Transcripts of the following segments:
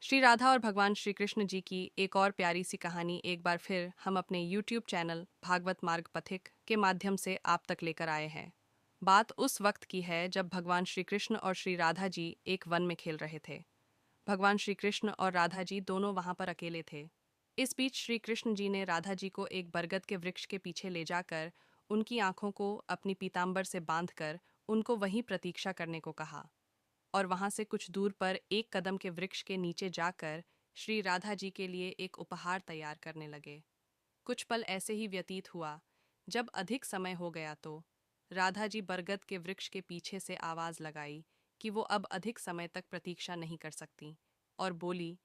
श्री राधा और भगवान श्री कृष्ण जी की एक और प्यारी सी कहानी एक बार फिर हम अपने यूट्यूब चैनल भागवत मार्ग पथिक के माध्यम से आप तक लेकर आए हैं। बात उस वक्त की है जब भगवान श्री कृष्ण और श्री राधा जी एक वन में खेल रहे थे। भगवान श्री कृष्ण और राधा जी दोनों वहां पर अकेले थे। इस बीच श्री कृष्ण जी ने राधा जी को एक बरगद के वृक्ष के पीछे ले जाकर उनकी आंखों को अपनी पीतांबर से बांधकर उनको वहीं प्रतीक्षा करने को कहा और वहां से कुछ दूर पर एक कदम के वृक्ष के नीचे जाकर श्री राधा जी के लिए एक उपहार तैयार करने लगे। कुछ पल ऐसे ही व्यतीत हुआ। जब अधिक समय हो गया तो राधा जी बरगद के वृक्ष के पीछे से आवाज लगाई कि वो अब अधिक समय तक प्रतीक्षा नहीं कर सकती और बोली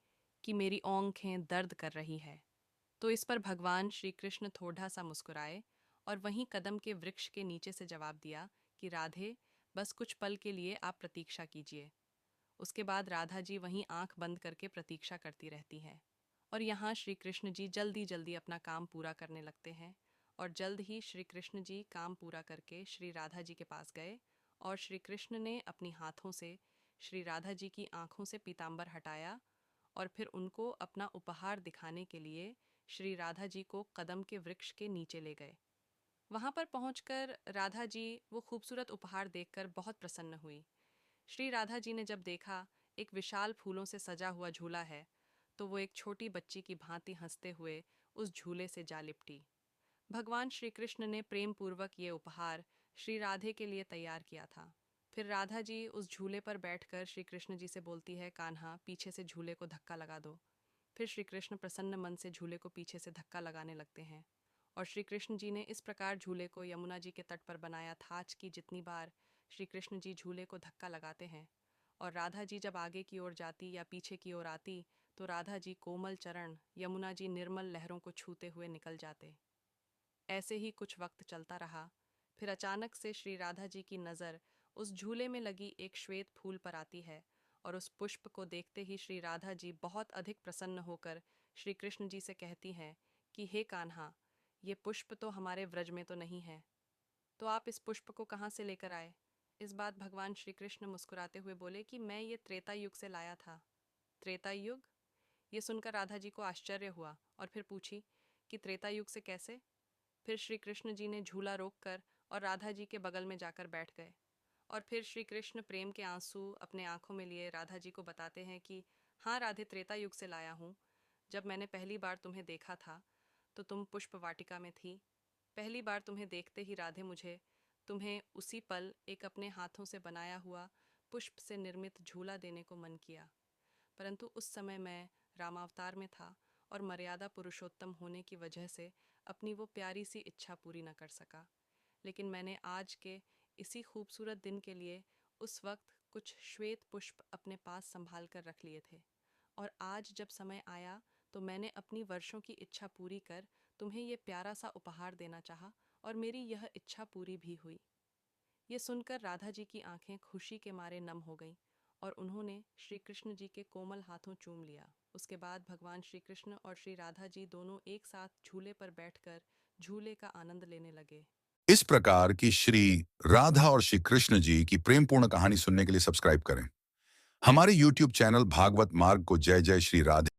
कि मेरी आंखें दर्द कर रही है। तो इस पर भगवान श्री कृष्ण थोड़ा सा मुस्कुराए और वहीं कदम के वृक्ष के नीचे से जवाब दिया कि राधे, बस कुछ पल के लिए आप प्रतीक्षा कीजिए। उसके बाद राधा जी वहीं आंख बंद करके प्रतीक्षा करती रहती हैं और यहाँ श्री कृष्ण जी जल्दी जल्दी अपना काम पूरा करने लगते हैं। और जल्द ही श्री कृष्ण जी काम पूरा करके श्री राधा जी के पास गए और श्री कृष्ण ने अपनी हाथों से श्री राधा जी की आंखों से पीतांबर हटाया और फिर उनको अपना उपहार दिखाने के लिए श्री राधा जी को कदम के वृक्ष के नीचे ले गए। वहां पर पहुंचकर राधा जी वो खूबसूरत उपहार देखकर बहुत प्रसन्न हुई। श्री राधा जी ने जब देखा एक विशाल फूलों से सजा हुआ झूला है तो वो एक छोटी बच्ची की भांति हंसते हुए उस झूले से जा लिपटी। भगवान श्री कृष्ण ने प्रेम पूर्वक ये उपहार श्री राधे के लिए तैयार किया था। फिर राधा जी उस झूले पर बैठकर श्री कृष्ण जी से बोलती है, कान्हा पीछे से झूले को धक्का लगा दो। फिर श्री कृष्ण प्रसन्न मन से झूले को पीछे से धक्का लगाने लगते हैं और श्री कृष्ण जी ने इस प्रकार झूले को यमुना जी के तट पर बनाया था कि जितनी बार श्री कृष्ण जी झूले को धक्का लगाते हैं और राधा जी जब आगे की ओर जाती या पीछे की ओर आती तो राधा जी कोमल चरण यमुना जी निर्मल लहरों को छूते हुए निकल जाते। ऐसे ही कुछ वक्त चलता रहा। फिर अचानक से श्री राधा जी की नज़र उस झूले में लगी एक श्वेत फूल पर आती है और उस पुष्प को देखते ही श्री राधा जी बहुत अधिक प्रसन्न होकर श्री कृष्ण जी से कहती हैं कि हे कान्हा, ये पुष्प तो हमारे व्रज में तो नहीं है, तो आप इस पुष्प को कहाँ से लेकर आए। इस बात भगवान श्री कृष्ण मुस्कुराते हुए बोले कि मैं ये त्रेता युग से लाया था। त्रेता युग? ये सुनकर राधा जी को आश्चर्य हुआ और फिर पूछी कि त्रेता युग से कैसे। फिर श्री कृष्ण जी ने झूला रोककर और राधा जी के बगल में जाकर बैठ गए और फिर श्री कृष्ण प्रेम के आंसू अपने आंखों में लिए राधा जी को बताते हैं कि हाँ राधे, त्रेता युग से लाया हूँ। जब मैंने पहली बार तुम्हें देखा था तो तुम पुष्प वाटिका में थी। पहली बार तुम्हें देखते ही राधे मुझे तुम्हें उसी पल एक अपने हाथों से बनाया हुआ पुष्प से निर्मित झूला देने को मन किया, परंतु उस समय मैं रामावतार में था और मर्यादा पुरुषोत्तम होने की वजह से अपनी वो प्यारी सी इच्छा पूरी न कर सका। लेकिन मैंने आज के इसी खूबसूरत दिन के लिए उस वक्त कुछ श्वेत पुष्प अपने पास संभाल कर रख लिए थे और आज जब समय आया तो मैंने अपनी वर्षों की इच्छा पूरी कर तुम्हें ये प्यारा सा उपहार देना चाहा और मेरी यह इच्छा पूरी भी हुई। ये सुनकर राधा जी की आंखें खुशी के मारे नम हो गईं और उन्होंने श्री कृष्ण जी के कोमल हाथों चूम लिया। उसके बाद भगवान श्री कृष्ण और श्री राधा जी दोनों एक साथ झूले पर बैठकर झूले का आनंद लेने लगे। इस प्रकार की श्री राधा और श्री कृष्ण जी की प्रेमपूर्ण कहानी सुनने के लिए सब्सक्राइब करें हमारे YouTube चैनल भागवत मार्ग को। जय जय श्री राधे।